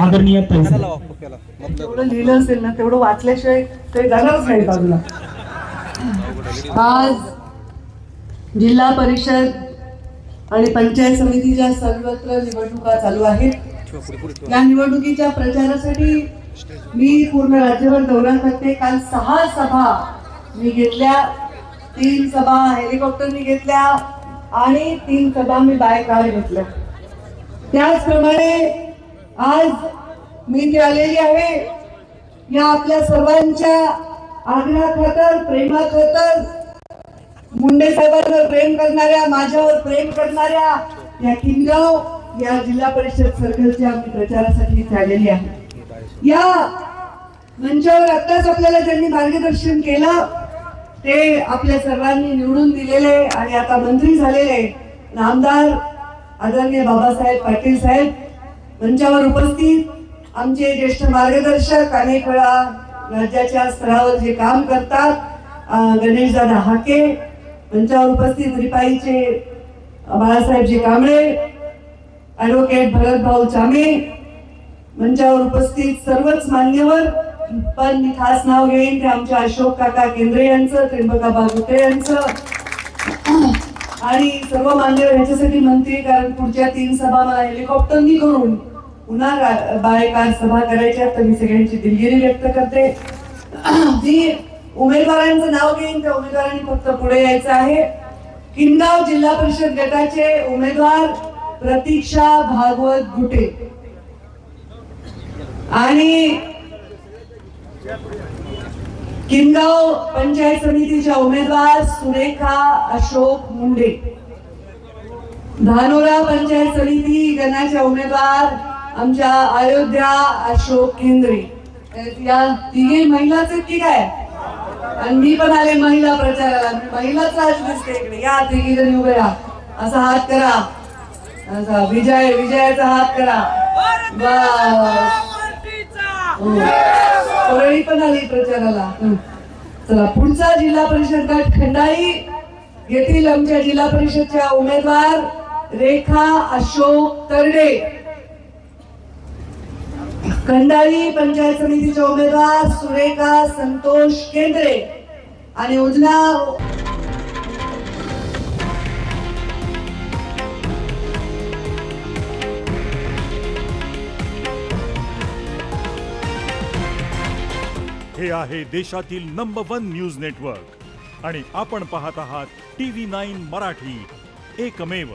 आदरणीय पैसे तेवढं लिहिलं असेल ना तेवढं वाचल्याशिवाय ते जाणारच नाही बाजूला. आज जिल्हा परिषद आणि पंचायत समितीच्या सर्वत्र निवडणुका चालू आहेत. या निवडणुकीच्या प्रचारासाठी मी पूर्ण राज्यभर दौरा करते. काल 6 सभा मी घेतल्या, 3 सभा हेलिकॉप्टरनी घेतल्या आणि 3 सभा मी बाय कार घेतल्या. त्याचप्रमाणे आज मी इथे आलेली आहे या आपल्या सर्वांच्या आग्रहाखातर, प्रेमाखातर, मुंडे साहेबांवर प्रेम करणाऱ्या, माझ्यावर प्रेम करणाऱ्या या किनगाव या जिल्हा परिषद सर्कलच्या मी प्रचारासाठी इथे आलेली आहे. या मंचावर आत्ताच आपल्याला ज्यांनी मार्गदर्शन केलं ते आपल्या सर्वांनी निवडून दिलेले आणि आता मंत्री झालेले आमदार आदरणीय बाबासाहेब पाटील साहेब, मंचावर उपस्थित आमचे ज्येष्ठ मार्गदर्शक, अनेक वेळा राज्याच्या स्तरावर जे काम करतात, गणेशदादा हाके, मंचावर उपस्थित रिपाईचे बाळासाहेबजी कांबळे, ॲडव्होकेट भरतभाऊ चामे, मंचावर उपस्थित सर्वच मान्यवर, पण मी खास नाव घेईन ते आमच्या अशोक काका केंद्रे यांचं, त्र्यंबकाबा गुटे यांचं आणि सर्व मान्यवर ह्याच्यासाठी मंत्री, कारण पुढच्या 3 सभा मला हेलिकॉप्टरनी करून पुन्हा बायकार सभा करायच्या, तर मी सगळ्यांची दिलगिरी व्यक्त करते. जी उमेदवारांचं नाव घेईन त्या उमेदवारांनी फक्त पुढे यायचं आहे. किनगाव जिल्हा परिषद गटाचे उमेदवार प्रतीक्षा भागवत गुटे आणि किनगाव पंचायत समितीच्या उमेदवार सुरेखा अशोक मुंडे, धानोरा पंचायत समिती गणाच्या उमेदवार आमच्या अयोध्या अशोक केंद्रे. या तिघे महिलाच आहेत की काय? आणि मी पण आले महिला प्रचाराला, महिलाच आज दिसते इकडे. या तिघी जणी उभे राहा, असा हात करा, असा विजयाचा हात करा. परळी पण आली प्रचाराला. चला, पुढचा जिल्हा परिषद गट खंडाळी येथील आमच्या जिल्हा परिषदच्या उमेदवार रेखा अशोक तरडे, खंडाळी पंचायत समितीचे उमेदवार सुरेखा संतोष केंद्रे आणि उजना हे आहे देशातील नंबर 1 न्यूज नेटवर्क आणि आपण पाहत आहात TV9 मराठी, एकमेव.